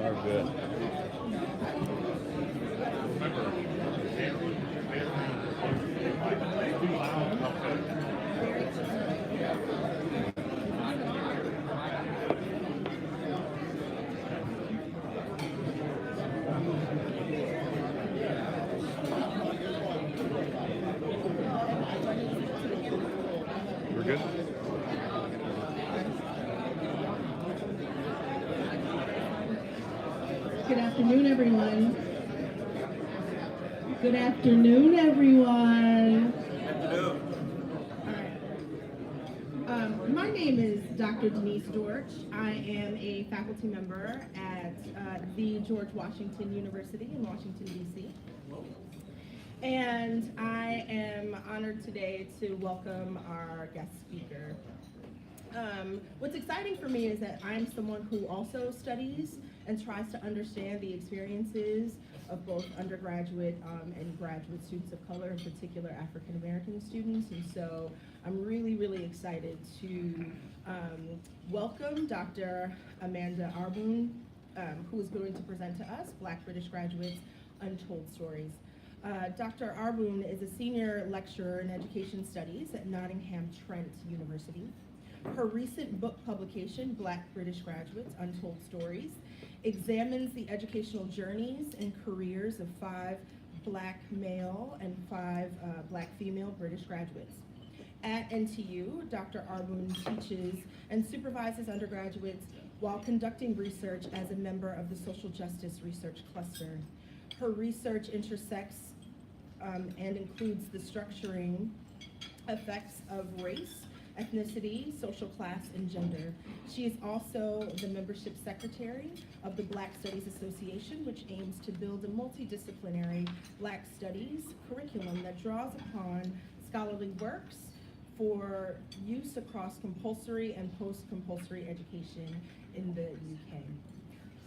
are good. We're good? Good afternoon, everyone. Good afternoon, everyone. All right. My name is Dr. Denise Dortch. I am a faculty member at the George Washington University in Washington, D.C. And I am honored today to welcome our guest speaker. What's exciting for me is that I'm someone who also studies and tries to understand the experiences of both undergraduate and graduate students of color, in particular African American students. And so I'm really, really excited to welcome Dr. Amanda Arbouin, who is going to present to us Black British Graduates Untold Stories. Dr. Arbouin is a senior lecturer in education studies at Nottingham Trent University. Her recent book publication, Black British Graduates Untold Stories, examines the educational journeys and careers of 5 Black male and 5 Black female British graduates. At NTU, Dr. Arbouin teaches and supervises undergraduates while conducting research as a member of the Social Justice Research Cluster. Her research intersects and includes the structuring effects of race, ethnicity, social class, and gender. She is also the membership secretary of the Black Studies Association, which aims to build a multidisciplinary Black Studies curriculum that draws upon scholarly works for use across compulsory and post-compulsory education in the UK.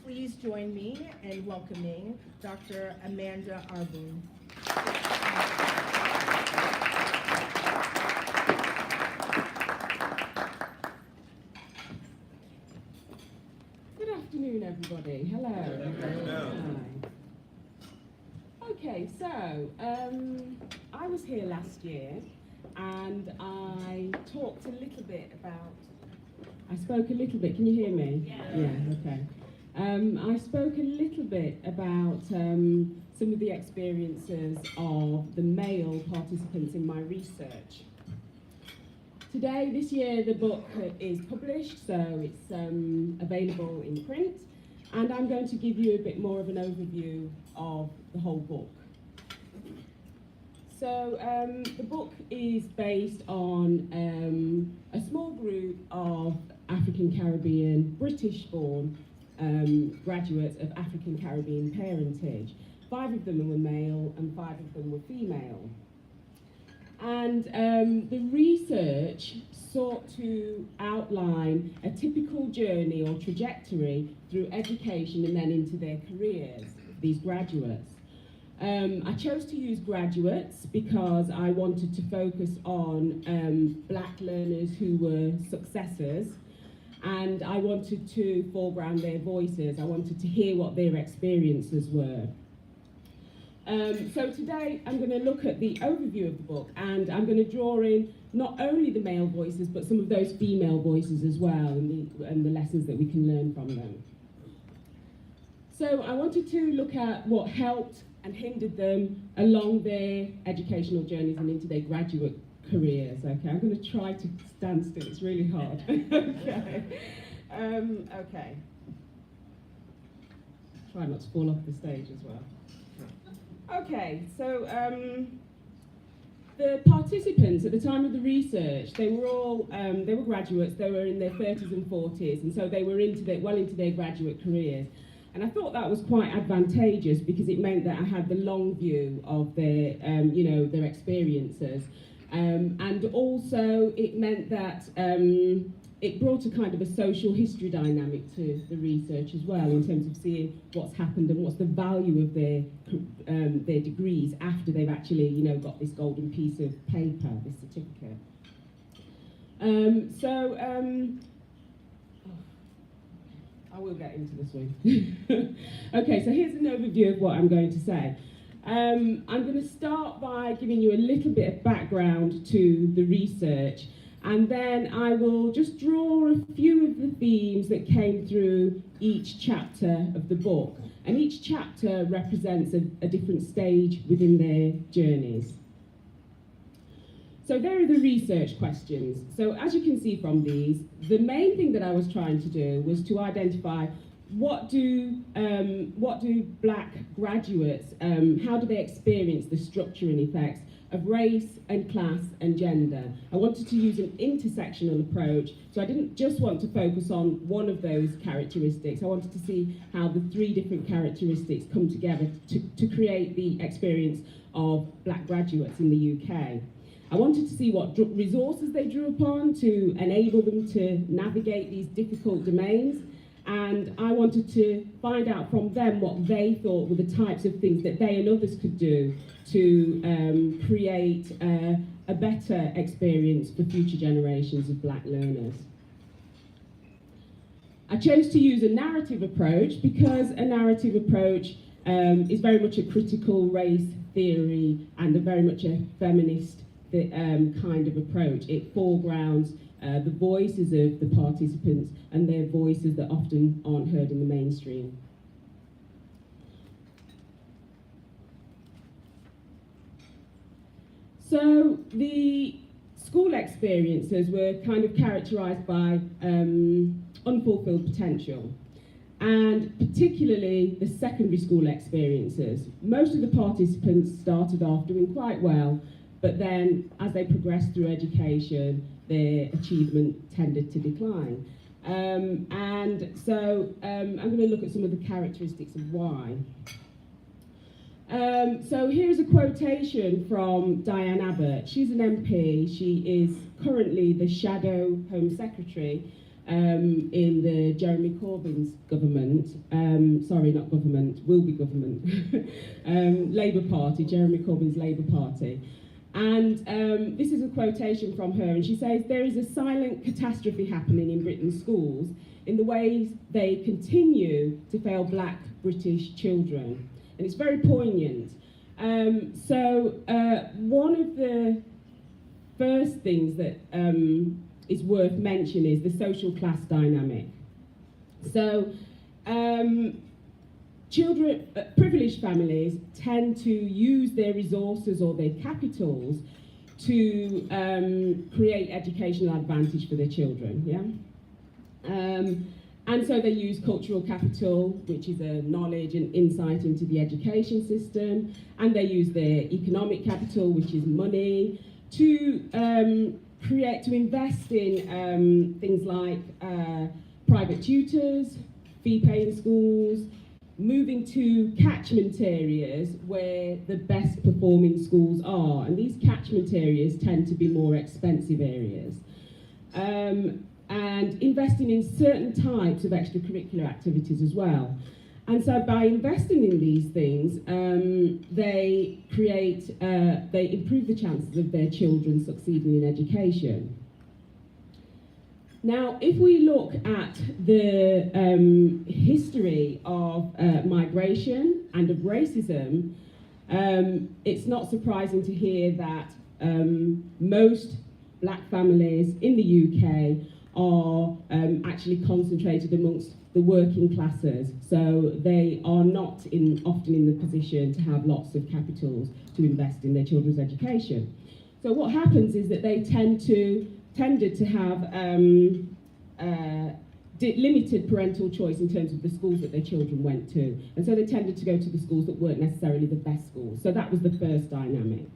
Please join me in welcoming Dr. Amanda Arbouin. Good afternoon, everybody. Hello. Hi. Okay, so I was here last year and I talked a little bit about, I spoke a little bit, can you hear me? Yeah, okay. I spoke a little bit about some of the experiences of the male participants in my research. Today, this year, the book is published, so it's available in print, and I'm going to give you a bit more of an overview of the whole book. So the book is based on a small group of African Caribbean, British-born graduates of African Caribbean parentage. 5 of them were male and 5 of them were female. And the research sought to outline a typical journey or trajectory through education and then into their careers, these graduates. I chose to use graduates because I wanted to focus on Black learners who were successors, and I wanted to foreground their voices. I wanted to hear what their experiences were. So today I'm going to look at the overview of the book, and I'm going to draw in not only the male voices, but some of those female voices as well, and the lessons that we can learn from them. So I wanted to look at what helped and hindered them along their educational journeys and into their graduate careers. Okay, I'm going to try to stand still, it's really hard. Okay. Okay. Try not to fall off the stage as well. Okay, so the participants at the time of the research, they were all, they were graduates, they were in their 30s and 40s, and so they were well into their graduate careers. And I thought that was quite advantageous because it meant that I had the long view of their, their experiences. And also it meant that it brought a kind of a social history dynamic to the research as well, in terms of seeing what's happened and what's the value of their degrees after they've actually, got this golden piece of paper, this certificate. I will get into the swing. Okay, so here's an overview of what I'm going to say. I'm going to start by giving you a little bit of background to the research, and then I will just draw a few of the themes that came through each chapter of the book. And each chapter represents a different stage within their journeys. So there are the research questions. So as you can see from these, the main thing that I was trying to do was to identify what do black graduates, how do they experience the structure and effects of race and class and gender. I wanted to use an intersectional approach, so I didn't just want to focus on one of those characteristics. I wanted to see how the three different characteristics come together to create the experience of black graduates in the UK. I wanted to see what resources they drew upon to enable them to navigate these difficult domains, and I wanted to find out from them what they thought were the types of things that they and others could do to create a better experience for future generations of black learners. I chose to use a narrative approach because a narrative approach is very much a critical race theory and very much a feminist kind of approach. It foregrounds the voices of the participants and their voices that often aren't heard in the mainstream. So the school experiences were kind of characterised by unfulfilled potential, and particularly the secondary school experiences. Most of the participants started off doing quite well, but then as they progressed through education, their achievement tended to decline. And so I'm going to look at some of the characteristics of why. So here's a quotation from Diane Abbott. She's an MP. She is currently the shadow Home Secretary in the Jeremy Corbyn's government. Sorry, not government, will be government. Labour Party, Jeremy Corbyn's Labour Party. And this is a quotation from her, and she says, "There is a silent catastrophe happening in Britain's schools in the ways they continue to fail black British children." And it's very poignant. One of the first things that is worth mentioning is the social class dynamic. So privileged families tend to use their resources or their capitals to create educational advantage for their children, yeah? And so they use cultural capital, which is a knowledge and insight into the education system, and they use their economic capital, which is money, to invest in things like private tutors, fee-paying schools, moving to catchment areas where the best performing schools are. And these catchment areas tend to be more expensive areas. And investing in certain types of extracurricular activities as well. And so by investing in these things, they improve the chances of their children succeeding in education. Now, if we look at the history of migration and of racism, it's not surprising to hear that most black families in the UK are actually concentrated amongst the working classes. So they are not often in the position to have lots of capitals to invest in their children's education. So what happens is that they tended to have limited parental choice in terms of the schools that their children went to. And so they tended to go to the schools that weren't necessarily the best schools. So that was the first dynamic.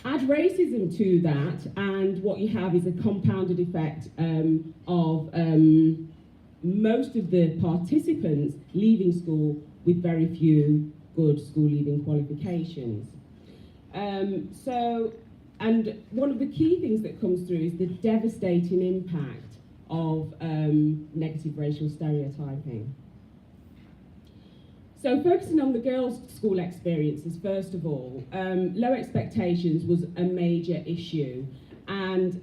Add racism to that, and what you have is a compounded effect of most of the participants leaving school with very few good school leaving qualifications. And one of the key things that comes through is the devastating impact of negative racial stereotyping. So focusing on the girls' school experiences, first of all, low expectations was a major issue, and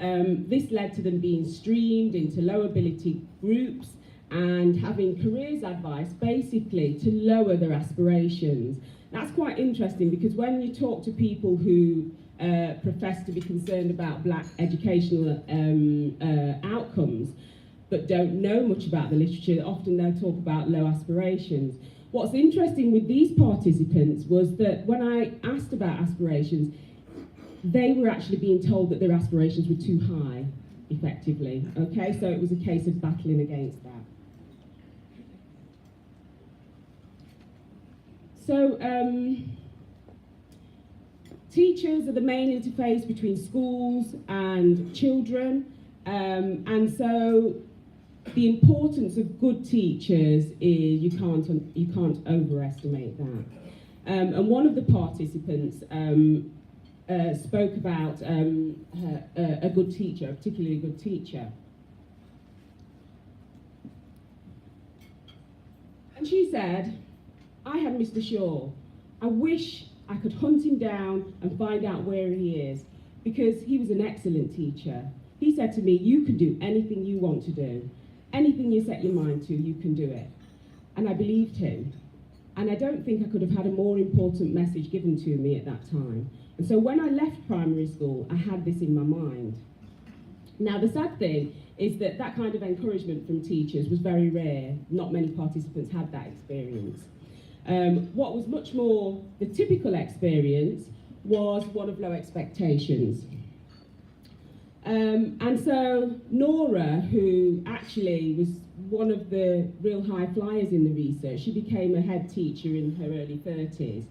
this led to them being streamed into low ability groups and having careers advice basically to lower their aspirations. That's quite interesting because when you talk to people who profess to be concerned about black educational outcomes but don't know much about the literature, often they'll talk about low aspirations. What's interesting with these participants was that when I asked about aspirations, they were actually being told that their aspirations were too high, effectively. Okay, so it was a case of battling against that. So, teachers are the main interface between schools and children, and so the importance of good teachers is you can't overestimate that. And one of the participants spoke about a good teacher, a particularly good teacher. And she said, I had Mr. Shaw. I wish I could hunt him down and find out where he is, because he was an excellent teacher. He said to me, you can do anything you want to do. Anything you set your mind to, you can do it. And I believed him. And I don't think I could have had a more important message given to me at that time. And so when I left primary school, I had this in my mind. Now, the sad thing is that that kind of encouragement from teachers was very rare. Not many participants had that experience. What was much more the typical experience was one of low expectations. And so Nora, who actually was one of the real high flyers in the research, she became a head teacher in her early 30s.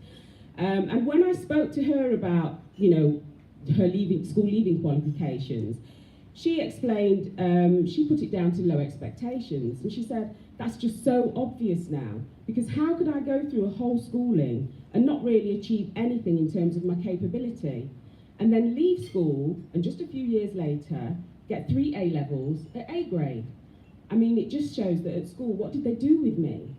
And when I spoke to her about, her school leaving qualifications, she explained, she put it down to low expectations. And she said, that's just so obvious now, because how could I go through a whole schooling and not really achieve anything in terms of my capability? And then leave school, and just a few years later, get 3 A levels at A grade. I mean, it just shows that at school, what did they do with me?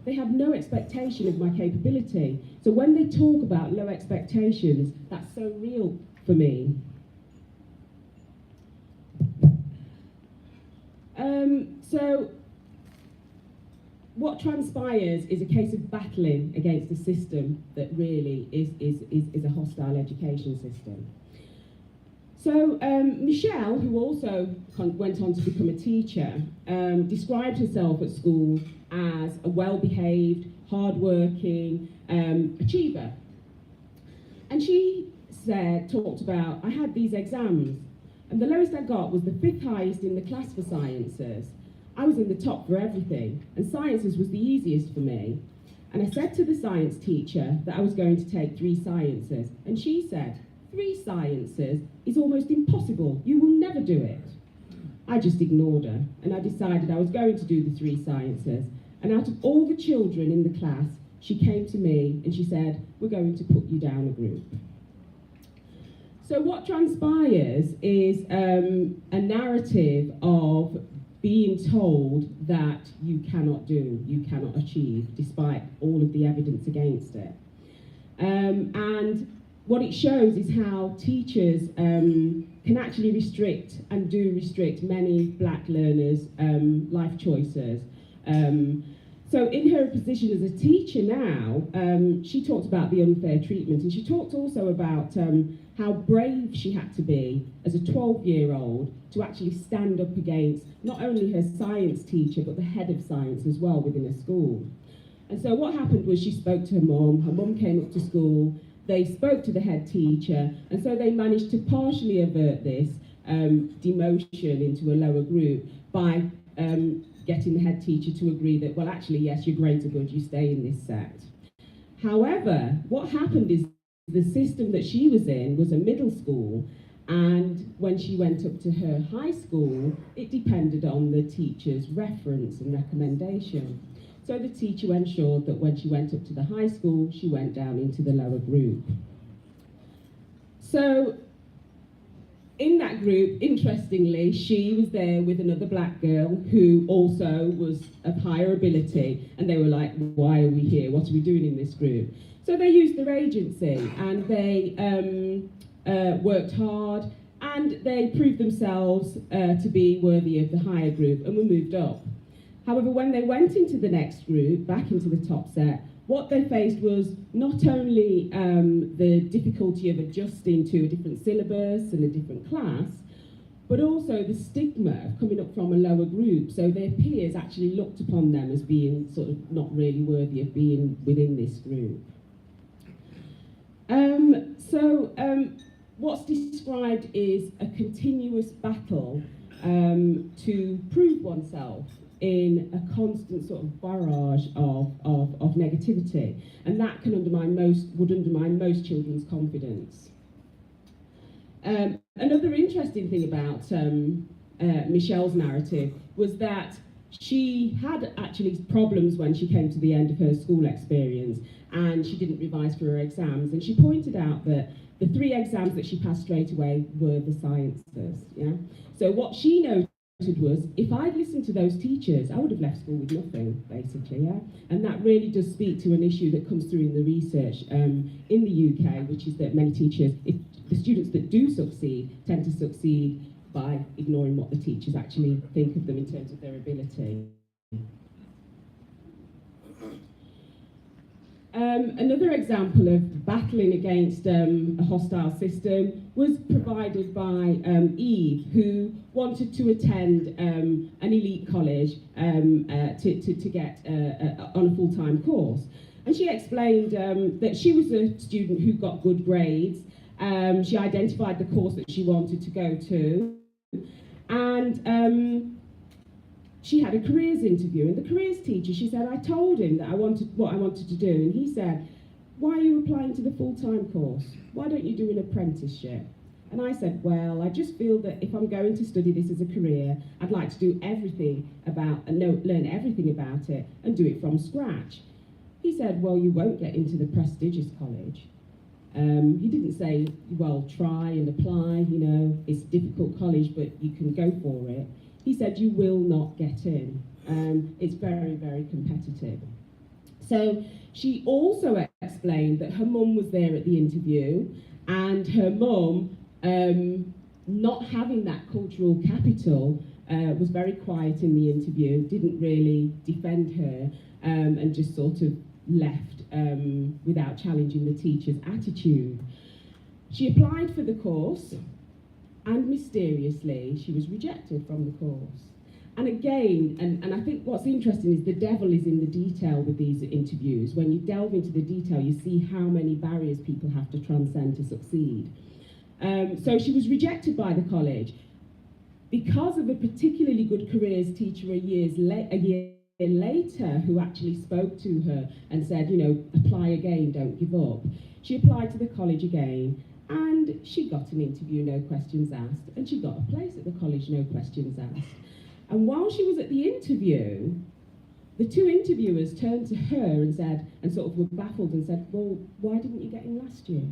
They had no expectation of my capability. So when they talk about low expectations, that's so real for me. So what transpires is a case of battling against a system that really is a hostile education system. So Michelle, who also went on to become a teacher, described herself at school as a well-behaved, hard-working achiever. And she talked about, I had these exams, and the lowest I got was the 5th highest in the class for sciences. I was in the top for everything, and sciences was the easiest for me. And I said to the science teacher that I was going to take 3 sciences, and she said, 3 sciences is almost impossible, you will never do it. I just ignored her, and I decided I was going to do the 3 sciences. And out of all the children in the class, she came to me and she said, we're going to put you down a group. So what transpires is a narrative of being told that you cannot do, you cannot achieve, despite all of the evidence against it. And what it shows is how teachers can actually restrict and do restrict many black learners' life choices. So in her position as a teacher now, she talked about the unfair treatment, and she talked also about how brave she had to be as a 12-year-old to actually stand up against not only her science teacher, but the head of science as well within a school. And so what happened was she spoke to her mum came up to school, they spoke to the head teacher, and so they managed to partially avert this demotion into a lower group by getting the head teacher to agree that, well, actually, yes, your grades are good, you stay in this set. However, what happened is the system that she was in was a middle school, and when she went up to her high school, it depended on the teacher's reference and recommendation. So the teacher ensured that when she went up to the high school, she went down into the lower group. So in that group, interestingly, she was there with another black girl who also was of higher ability, and they were like, why are we here? What are we doing in this group? So they used their agency, and they worked hard, and they proved themselves to be worthy of the higher group, and were moved up. However, when they went into the next group, back into the top set, what they faced was not only the difficulty of adjusting to a different syllabus and a different class, but also the stigma of coming up from a lower group. So their peers actually looked upon them as being sort of not really worthy of being within this group. What's described is a continuous battle to prove oneself in a constant sort of barrage of negativity, and that can would undermine most children's confidence. Another interesting thing about Michelle's narrative was that she had actually problems when she came to the end of her school experience, and she didn't revise for her exams, and she pointed out that the 3 exams that she passed straight away were the sciences. Yeah. So what she noted was, if I'd listened to those teachers, I would have left school with nothing, basically. Yeah. And that really does speak to an issue that comes through in the research in the UK, which is that many teachers, if the students that do succeed, tend to succeed by ignoring what the teachers actually think of them in terms of their ability. Another example of battling against a hostile system was provided by Eve, who wanted to attend an elite college to get on a full-time course. And she explained that she was a student who got good grades. She identified the course that she wanted to go to, and she had a careers interview, and the careers teacher, she said, I told him that what I wanted to do, and he said, why are you applying to the full-time course? Why don't you do an apprenticeship? And I said, well, I just feel that if I'm going to study this as a career, I'd like to do everything learn everything about it and do it from scratch. He said, well, you won't get into the prestigious college. He didn't say, well, try and apply, you know, it's a difficult college, but you can go for it. He said, you will not get in. It's very, very competitive. So she also explained that her mum was there at the interview, and her mum, not having that cultural capital, was very quiet in the interview, didn't really defend her, and just sort of left without challenging the teacher's attitude. She applied for the course, and mysteriously she was rejected from the course. And again, and I think what's interesting is the devil is in the detail with these interviews. When you delve into the detail, you see how many barriers people have to transcend to succeed. So she was rejected by the college because of a particularly good careers teacher a year later, who actually spoke to her and said, you know, apply again, don't give up. She applied to the college again, and she got an interview, no questions asked, and she got a place at the college, no questions asked. And while she was at the interview, the 2 interviewers turned to her and said, and sort of were baffled and said, well, why didn't you get in last year?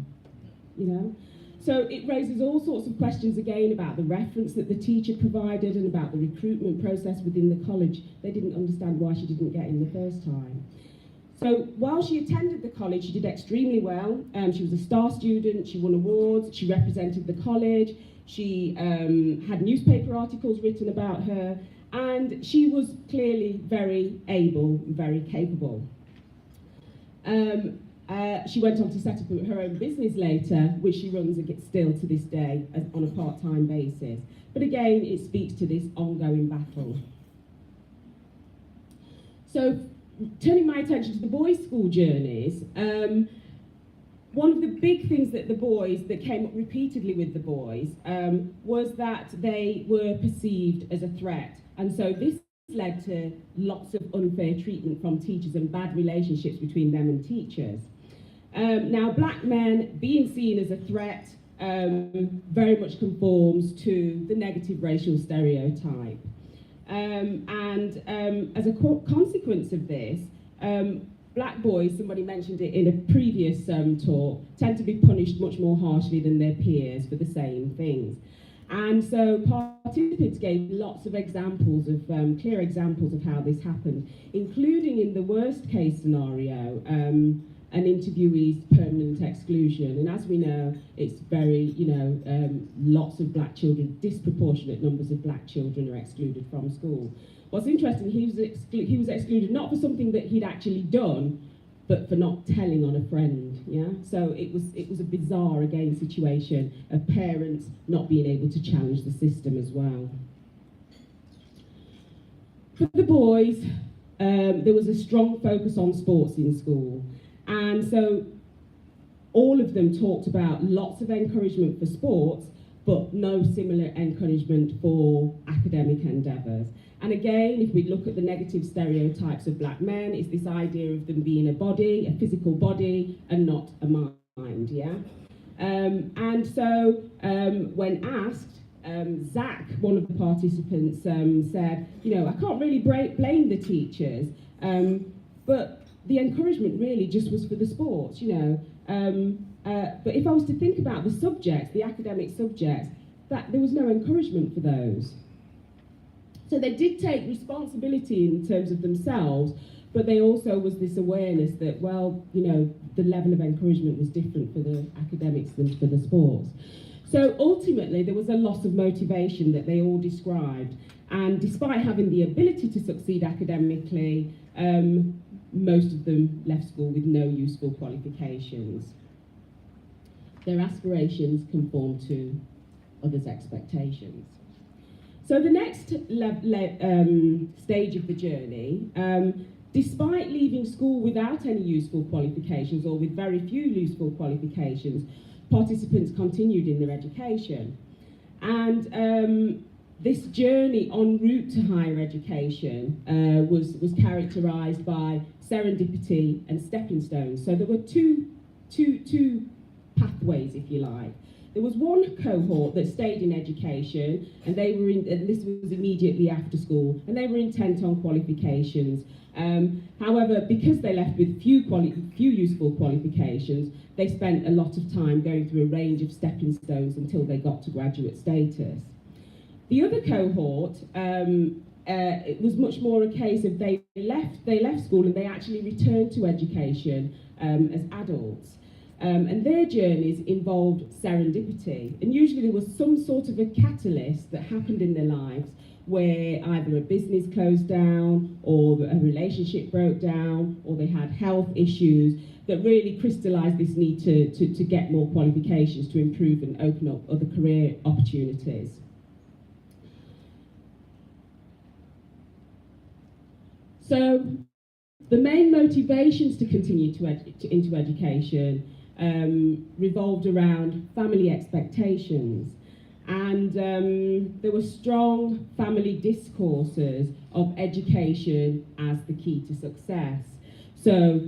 You know? So it raises all sorts of questions again about the reference that the teacher provided and about the recruitment process within the college. They didn't understand why she didn't get in the first time. So while she attended the college, she did extremely well. She was a star student, she won awards, she represented the college, she had newspaper articles written about her, and she was clearly very able, very capable. She went on to set up her own business later, which she runs still to this day on a part-time basis. But again, it speaks to this ongoing battle. So, turning my attention to the boys' school journeys, one of the big things that came up repeatedly with the boys was that they were perceived as a threat. And so this led to lots of unfair treatment from teachers and bad relationships between them and teachers. Now, black men being seen as a threat very much conforms to the negative racial stereotype. As a consequence of this, black boys, somebody mentioned it in a previous talk, tend to be punished much more harshly than their peers for the same things. And so participants gave lots of examples of, clear examples of how this happened, including in the worst case scenario, an interviewee's permanent exclusion. And as we know, it's very, lots of black children, disproportionate numbers of black children are excluded from school. what's interesting, he was excluded not for something that he'd actually done, but for not telling on a friend, yeah? So it was a bizarre, again, situation of parents not being able to challenge the system as well. For the boys, there was a strong focus on sports in school. And so all of them talked about lots of encouragement for sports, but no similar encouragement for academic endeavours. And again, if we look at the negative stereotypes of black men, it's this idea of them being a body, a physical body, and not a mind, yeah? And so when asked, Zach, one of the participants, said, you know, I can't really blame the teachers, but the encouragement really just was for the sports, you know. But if I was to think about the subjects, the academic subjects, that there was no encouragement for those. So they did take responsibility in terms of themselves, but they also was this awareness that, well, you know, the level of encouragement was different for the academics than for the sports. So ultimately, there was a loss of motivation that they all described. And despite having the ability to succeed academically, most of them left school with no useful qualifications. Their aspirations conformed to others' expectations. So the next stage of the journey, despite leaving school without any useful qualifications or with very few useful qualifications, participants continued in their education. And this journey en route to higher education was characterised by serendipity and stepping stones. So there were two pathways, if you like. There was one cohort that stayed in education, and they were in, and this was immediately after school, and they were intent on qualifications. However, because they left with few useful qualifications, they spent a lot of time going through a range of stepping stones until they got to graduate status. The other cohort, it was much more a case of they left school and they actually returned to education as adults. And their journeys involved serendipity. And usually there was some sort of a catalyst that happened in their lives where either a business closed down, or a relationship broke down, or they had health issues that really crystallised this need to get more qualifications to improve and open up other career opportunities. So the main motivations to continue into education revolved around family expectations, and there were strong family discourses of education as the key to success. So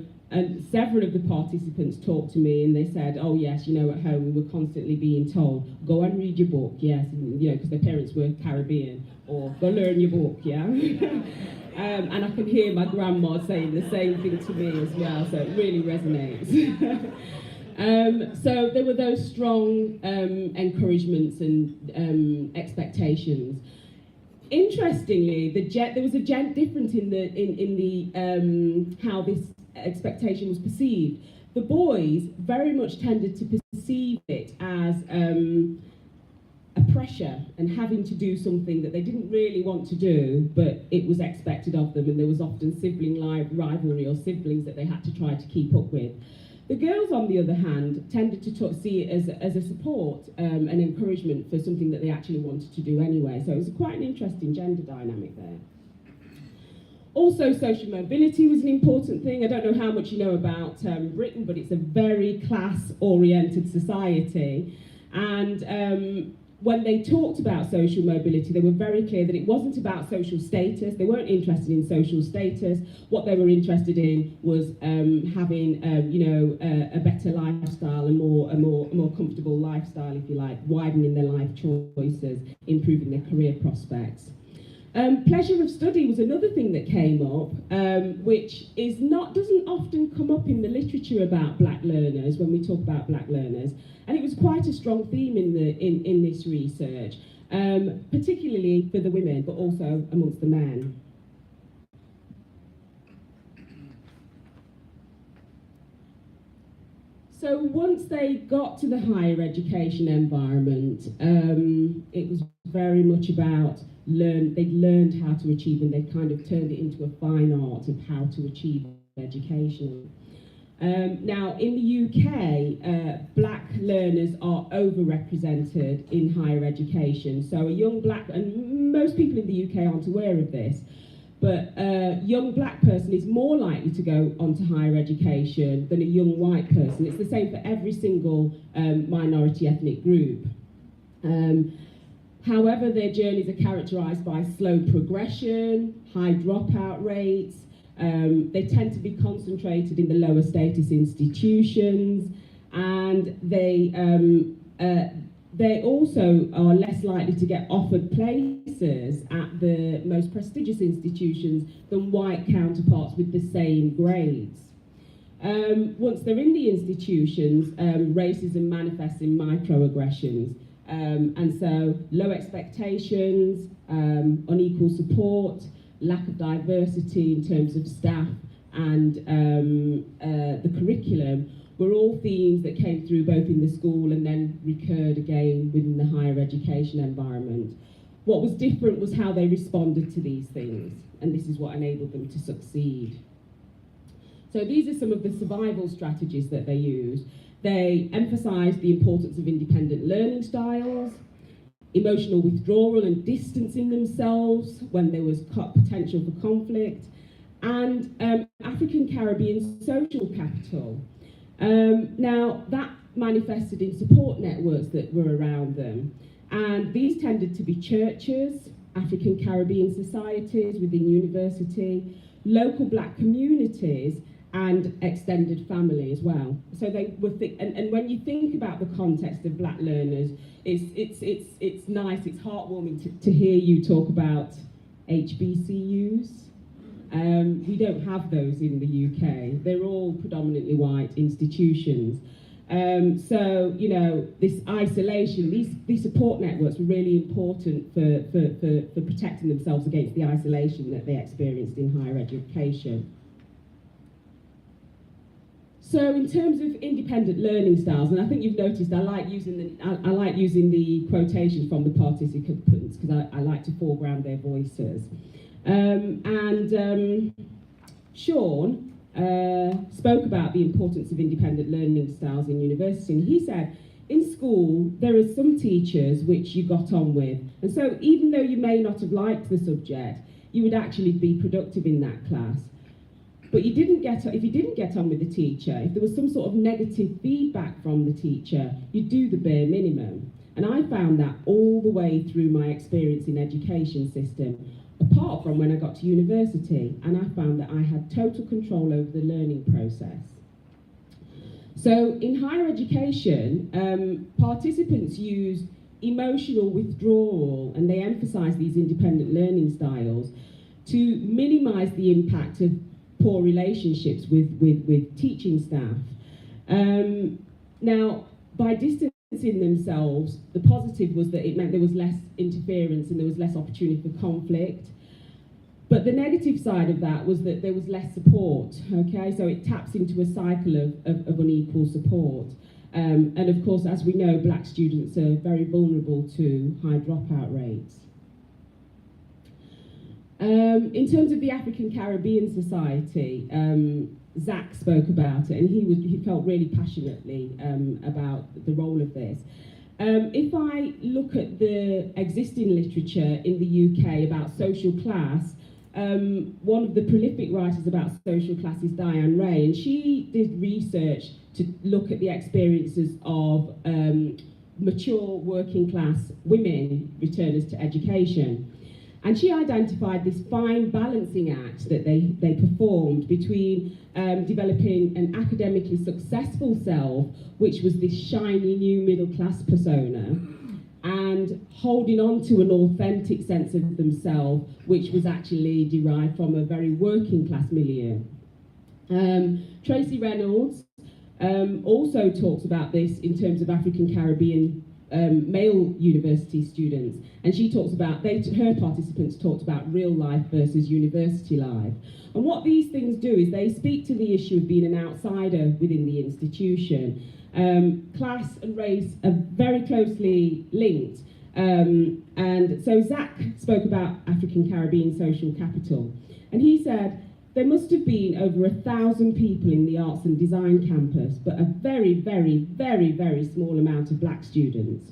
several of the participants talked to me and they said, oh yes, you know, at home we were constantly being told, go and read your book, yes, you know, because their parents were Caribbean, or go learn your book, yeah. And I can hear my grandma saying the same thing to me as well, so it really resonates. So there were those strong encouragements and expectations. Interestingly, there was a difference in the how this expectation was perceived. The boys very much tended to perceive it as a pressure and having to do something that they didn't really want to do, but it was expected of them, and there was often sibling rivalry or siblings that they had to try to keep up with. The girls, on the other hand, tended to see it as a support and encouragement for something that they actually wanted to do anyway. So it was quite an interesting gender dynamic there. Also, social mobility was an important thing. I don't know how much you know about Britain, but it's a very class-oriented society. And when they talked about social mobility, they were very clear that it wasn't about social status. They weren't interested in social status. What they were interested in was having, you know, a better lifestyle, a more comfortable lifestyle, if you like, widening their life choices, improving their career prospects. Pleasure of study was another thing that came up, which doesn't often come up in the literature about black learners when we talk about black learners, and it was quite a strong theme in this research, particularly for the women, but also amongst the men. So once they got to the higher education environment, it was very much about they'd learned how to achieve, and they'd kind of turned it into a fine art of how to achieve education. Now, in the UK, black learners are overrepresented in higher education. So a young black, and most people in the UK aren't aware of this, but a young black person is more likely to go on to higher education than a young white person. It's the same for every single minority ethnic group. However, their journeys are characterised by slow progression, high dropout rates. They tend to be concentrated in the lower status institutions, and they also are less likely to get offered places at the most prestigious institutions than white counterparts with the same grades. Once they're in the institutions, racism manifests in microaggressions, and so low expectations, unequal support, lack of diversity in terms of staff and the curriculum were all themes that came through both in the school and then recurred again within the higher education environment. What was different was how they responded to these things, and this is what enabled them to succeed. So these are some of the survival strategies that they used. They emphasised the importance of independent learning styles, emotional withdrawal and distancing themselves when there was potential for conflict, and African Caribbean social capital. Now, that manifested in support networks that were around them, and these tended to be churches, African Caribbean societies within university, local black communities, and extended family as well. So they were, and when you think about the context of black learners, it's nice, it's heartwarming to hear you talk about HBCUs. We don't have those in the UK. They're all predominantly white institutions. So, you know, this isolation, these support networks were really important for protecting themselves against the isolation that they experienced in higher education. So in terms of independent learning styles, and I think you've noticed I like using the quotations from the participants because I like to foreground their voices. Sean spoke about the importance of independent learning styles in university, and he said, in school, there are some teachers which you got on with, and so even though you may not have liked the subject, you would actually be productive in that class. But if you didn't get on with the teacher, if there was some sort of negative feedback from the teacher, you'd do the bare minimum. And I found that all the way through my experience in education system, apart from when I got to university, and I found that I had total control over the learning process. So in higher education, participants use emotional withdrawal, and they emphasise these independent learning styles to minimise the impact of poor relationships with teaching staff. Now, by distancing themselves, the positive was that it meant there was less interference and there was less opportunity for conflict. But the negative side of that was that there was less support, okay? So it taps into a cycle of unequal support. And of course, as we know, black students are very vulnerable to high dropout rates. In terms of the African Caribbean Society, Zach spoke about it, and he felt really passionately about the role of this. If I look at the existing literature in the UK about social class, one of the prolific writers about social class is Diane Ray, and she did research to look at the experiences of mature working class women returners to education. And she identified this fine balancing act that they performed between developing an academically successful self, which was this shiny new middle class persona, and holding on to an authentic sense of themselves, which was actually derived from a very working class milieu. Tracy Reynolds also talks about this in terms of African Caribbean male university students, and she talks about, her participants talked about real life versus university life. And what these things do is they speak to the issue of being an outsider within the institution. Class and race are very closely linked, And so Zach spoke about African Caribbean social capital, and he said there must have been over 1,000 people in the arts and design campus, but a very, very, very, very small amount of black students.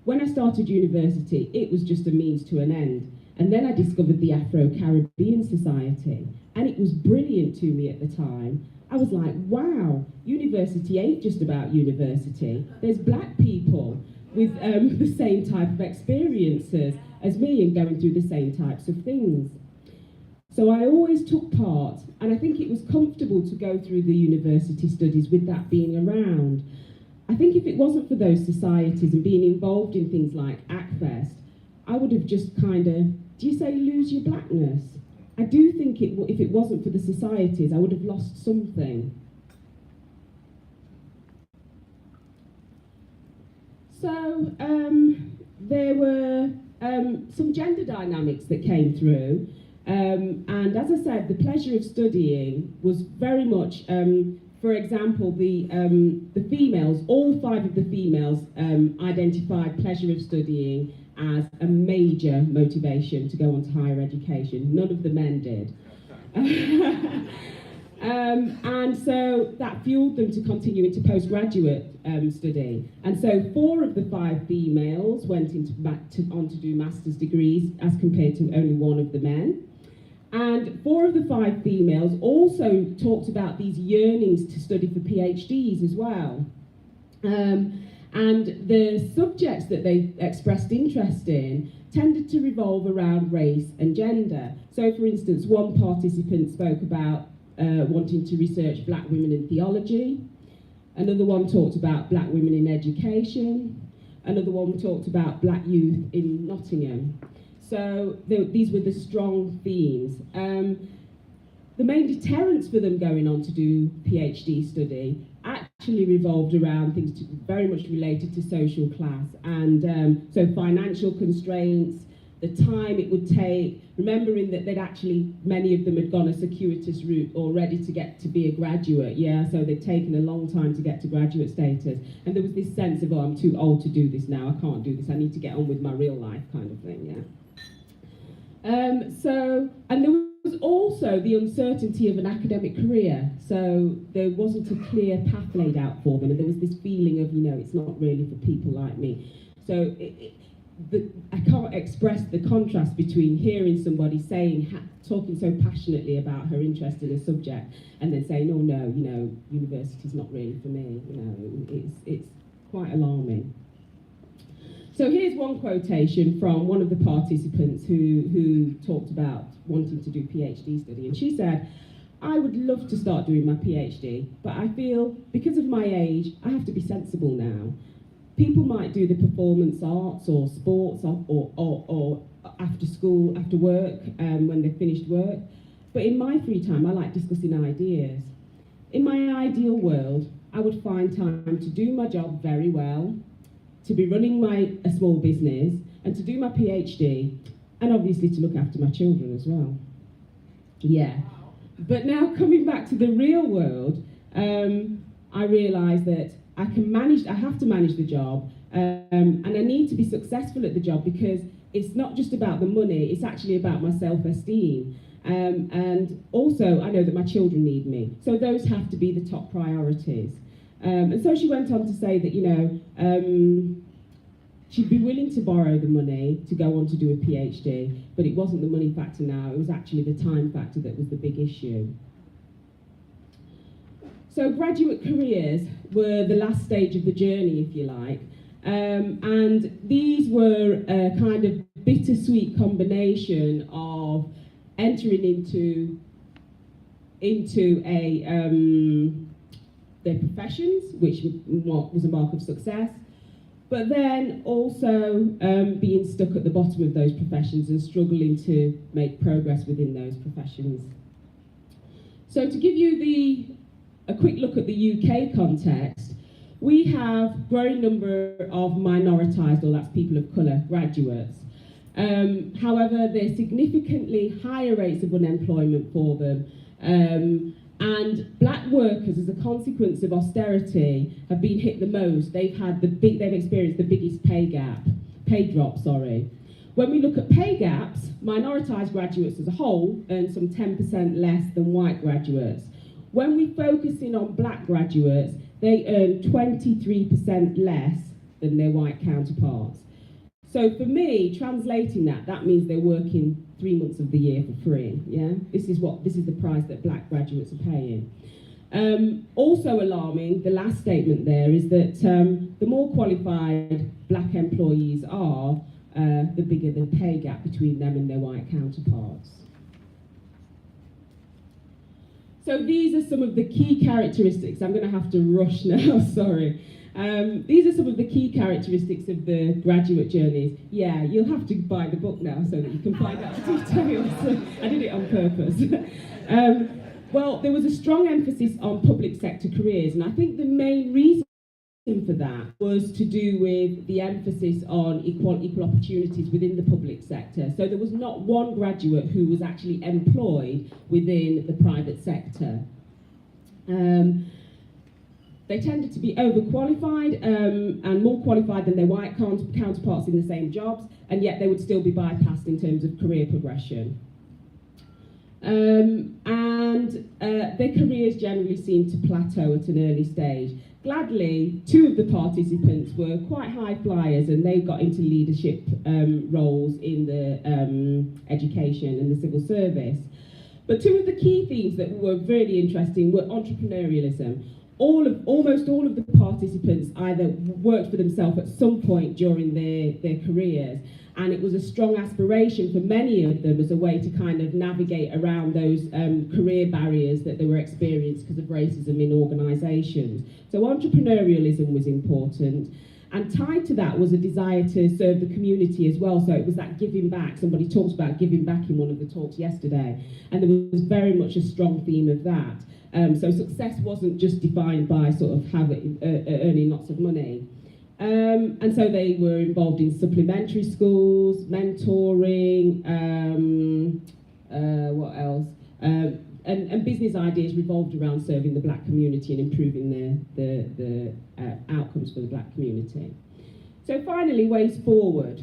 When I started university, it was just a means to an end. And then I discovered the Afro-Caribbean Society, and it was brilliant to me at the time. I was like, wow, university ain't just about university. There's black people with the same type of experiences as me and going through the same types of things. So I always took part, and I think it was comfortable to go through the university studies with that being around. I think if it wasn't for those societies and being involved in things like ACFest, I would have just kind of, do you say lose your blackness? I do think if it wasn't for the societies, I would have lost something. So there were some gender dynamics that came through. And as I said, the pleasure of studying was very much, for example, the females, all 5 of the females identified pleasure of studying as a major motivation to go on to higher education. None of the men did. And so that fueled them to continue into postgraduate study. And so 4 of the 5 females went on to do master's degrees as compared to only 1 of the men. And 4 of the 5 females also talked about these yearnings to study for PhDs as well. And the subjects that they expressed interest in tended to revolve around race and gender. So for instance, one participant spoke about wanting to research black women in theology. Another one talked about black women in education. Another one talked about black youth in Nottingham. So these were the strong themes. The main deterrents for them going on to do PhD study actually revolved around things very much related to social class, and so financial constraints, the time it would take, remembering that many of them had gone a circuitous route already to get to be a graduate, so they'd taken a long time to get to graduate status, and there was this sense of, oh, I'm too old to do this now, I can't do this, I need to get on with my real life kind of thing, and there was also the uncertainty of an academic career, so there wasn't a clear path laid out for them, and there was this feeling of, it's not really for people like me. So I can't express the contrast between hearing somebody talking so passionately about her interest in a subject, and then saying, oh no, university's not really for me, it's quite alarming. So here's one quotation from one of the participants who talked about wanting to do PhD study, and she said, I would love to start doing my PhD, but I feel because of my age, I have to be sensible now. People might do the performance arts or sports or after school, after work, when they've finished work, but in my free time, I like discussing ideas. In my ideal world, I would find time to do my job very well, to be running a small business, and to do my PhD, and obviously to look after my children as well. But now coming back to the real world, I realise that I have to manage the job, and I need to be successful at the job because it's not just about the money, it's actually about my self-esteem. And also, I know that my children need me, so those have to be the top priorities. And so she went on to say that, she'd be willing to borrow the money to go on to do a PhD, but it wasn't the money factor now, it was actually the time factor that was the big issue. So graduate careers were the last stage of the journey, if you like, and these were a kind of bittersweet combination of entering into their professions, which was a mark of success, but then also being stuck at the bottom of those professions and struggling to make progress within those professions. So to give you a quick look at the UK context, we have a growing number of minoritised, or that's people of colour, graduates. However, there's significantly higher rates of unemployment for them, and black workers, as a consequence of austerity, have been hit the most. They've experienced the biggest pay gap drop, sorry. When we look at pay gaps, minoritized graduates as a whole earn some 10% less than white graduates. When we focus in on black graduates, they earn 23% less than their white counterparts. So for me, translating that means they're working 3 months of the year for free. Yeah, this is the price that black graduates are paying. Also alarming, the last statement there is that the more qualified black employees are, the bigger the pay gap between them and their white counterparts. So these are some of the key characteristics. I'm going to have to rush now, sorry. These are some of the key characteristics of the graduate journeys. Yeah, you'll have to buy the book now so that you can find out the details. I did it on purpose. Well, there was a strong emphasis on public sector careers, and I think the main reason for that was to do with the emphasis on equal opportunities within the public sector. So there was not one graduate who was actually employed within the private sector. They tended to be overqualified and more qualified than their white counterparts in the same jobs, and yet they would still be bypassed in terms of career progression. Their careers generally seemed to plateau at an early stage. Gladly, 2 of the participants were quite high flyers, and they got into leadership roles in the education and the civil service. But 2 of the key themes that were really interesting were entrepreneurialism. Almost all of the participants either worked for themselves at some point during their careers, and it was a strong aspiration for many of them as a way to kind of navigate around those career barriers that they were experienced because of racism in organisations. So entrepreneurialism was important, and tied to that was a desire to serve the community as well. So it was that giving back. Somebody talked about giving back in one of the talks yesterday, and there was very much a strong theme of that. So success wasn't just defined by sort of earning lots of money. And so they were involved in supplementary schools, mentoring, what else? And business ideas revolved around serving the black community and improving the outcomes for the black community. So finally, ways forward.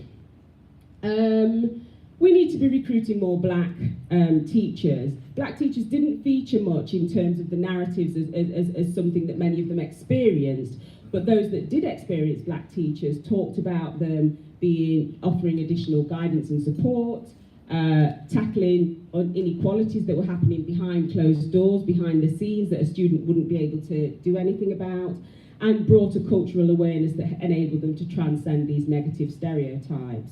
We need to be recruiting more black teachers. Black teachers didn't feature much in terms of the narratives as something that many of them experienced, but those that did experience black teachers talked about them offering additional guidance and support, tackling inequalities that were happening behind closed doors, behind the scenes, that a student wouldn't be able to do anything about, and brought a cultural awareness that enabled them to transcend these negative stereotypes.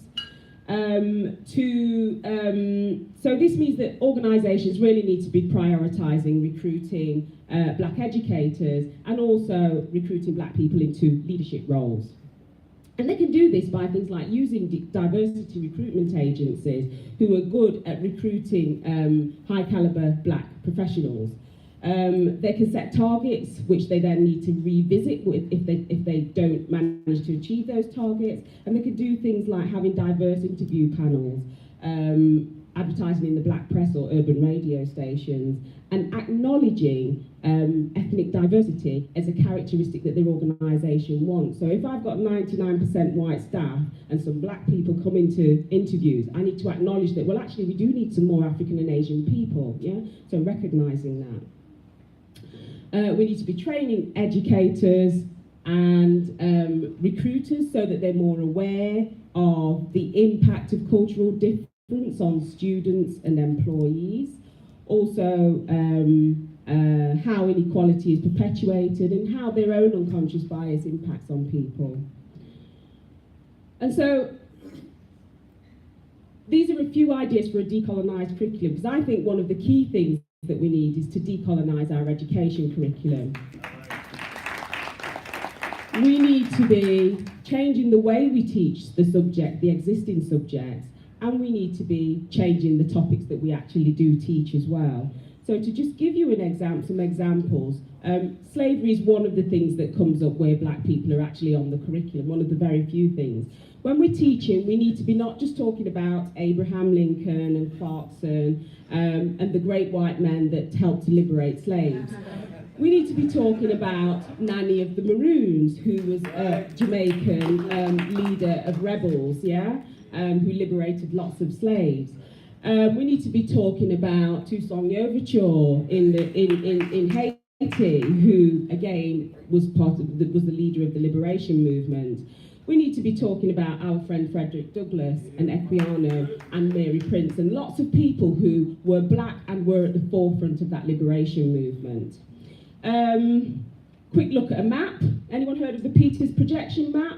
So this means that organisations really need to be prioritising recruiting black educators and also recruiting black people into leadership roles. And they can do this by things like using diversity recruitment agencies who are good at recruiting high calibre black professionals. They can set targets which they then need to revisit if they don't manage to achieve those targets, and they can do things like having diverse interview panels, advertising in the black press or urban radio stations, and acknowledging ethnic diversity as a characteristic that their organisation wants. So if I've got 99% white staff and some black people come into interviews, I need to acknowledge that, well, actually we do need some more African and Asian people, yeah? So recognising that. We need to be training educators and recruiters so that they're more aware of the impact of cultural difference on students and employees. Also, how inequality is perpetuated and how their own unconscious bias impacts on people. And so, these are a few ideas for a decolonised curriculum, because I think one of the key things that we need is to decolonise our education curriculum. We need to be changing the way we teach the subject, the existing subjects, and we need to be changing the topics that we actually do teach as well. So to just give you some examples, slavery is one of the things that comes up where black people are actually on the curriculum, one of the very few things. When we're teaching, we need to be not just talking about Abraham Lincoln and Clarkson and the great white men that helped to liberate slaves. We need to be talking about Nanny of the Maroons, who was a Jamaican leader of rebels, who liberated lots of slaves. We need to be talking about Toussaint Louverture in Haiti, who again was was the leader of the liberation movement. We need to be talking about our friend Frederick Douglass and Equiano and Mary Prince and lots of people who were black and were at the forefront of that liberation movement. Quick look at a map. Anyone heard of the Peters projection map?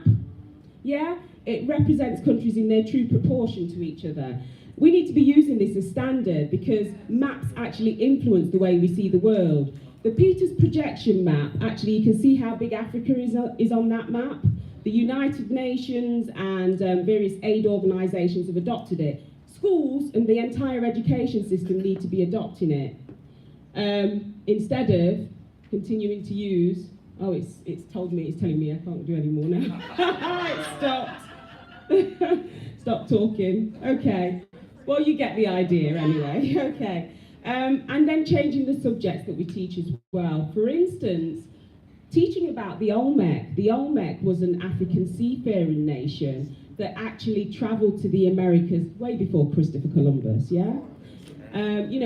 Yeah? It represents countries in their true proportion to each other. We need to be using this as standard because maps actually influence the way we see the world. The Peters projection map, actually you can see how big Africa is on that map. The United Nations and various aid organisations have adopted it. Schools and the entire education system need to be adopting it. Instead of continuing to use, it's telling me I can't do any more now. It stopped. Stop talking. Okay. Well, you get the idea anyway. Okay. And then changing the subjects that we teach as well. For instance, teaching about the Olmec. The Olmec was an African seafaring nation that actually travelled to the Americas way before Christopher Columbus,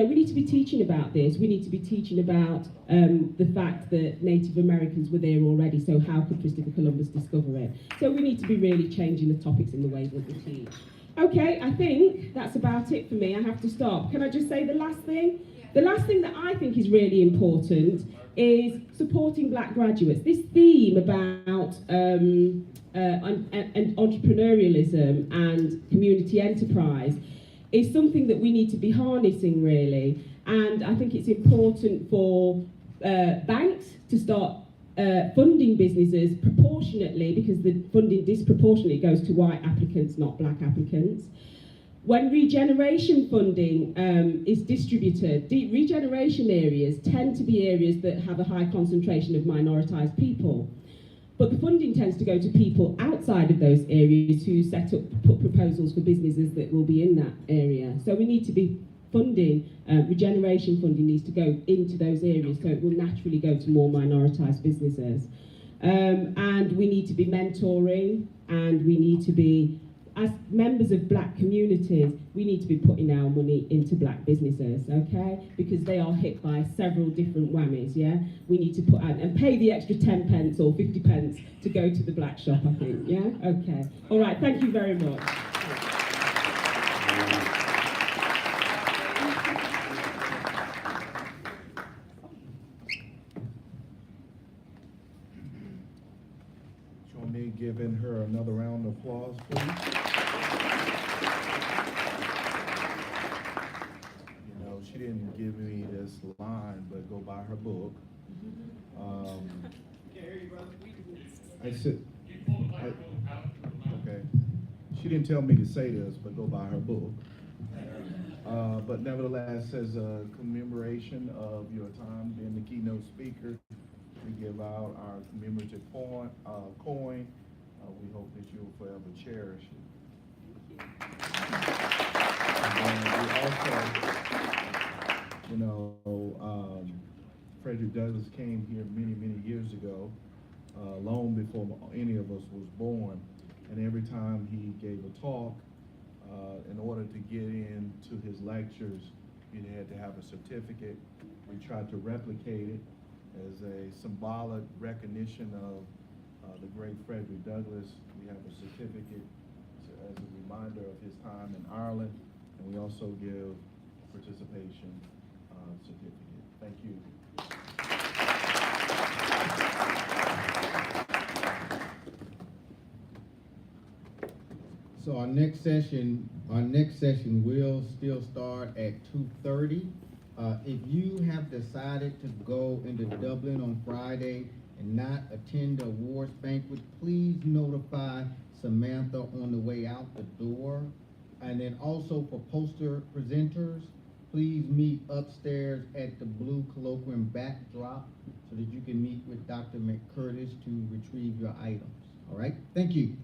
we need to be teaching about this. We need to be teaching about the fact that Native Americans were there already, so how could Christopher Columbus discover it? So we need to be really changing the topics in the way that we teach. Okay, I think that's about it for me. I have to stop. Can I just say the last thing? The last thing that I think is really important is supporting black graduates. This theme about entrepreneurialism and community enterprise is something that we need to be harnessing really, and I think it's important for banks to start funding businesses proportionately, because the funding disproportionately goes to white applicants, not black applicants. When regeneration funding is distributed, regeneration areas tend to be areas that have a high concentration of minoritized people. But the funding tends to go to people outside of those areas who put proposals for businesses that will be in that area. So we need to be funding, regeneration funding needs to go into those areas, so it will naturally go to more minoritized businesses. And we need to be mentoring, and we need to be, as members of black communities, we need to be putting our money into black businesses, okay? Because they are hit by several different whammies, yeah? We need to put out and pay the extra 10 pence or 50 pence to go to the black shop, I think, yeah? Okay. All right, thank you very much. Join me giving her another round of applause, please. She didn't give me this line, but go buy her book. Okay. She didn't tell me to say this, but go buy her book. But nevertheless, as a commemoration of your time being the keynote speaker, we give out our commemorative coin. We hope that you'll forever cherish it. And we also, Frederick Douglass came here many, many years ago, long before any of us was born. And every time he gave a talk, in order to get into his lectures, he had to have a certificate. We tried to replicate it as a symbolic recognition of the great Frederick Douglass. We have a certificate as a reminder of his time in Ireland, and we also give participation certificate. Thank you. So our next session will still start at 2:30. If you have decided to go into Dublin on Friday and not attend the awards banquet, please notify Samantha on the way out the door. And then also for poster presenters, please meet upstairs at the blue colloquium backdrop so that you can meet with Dr. McCurtis to retrieve your items. All right, thank you.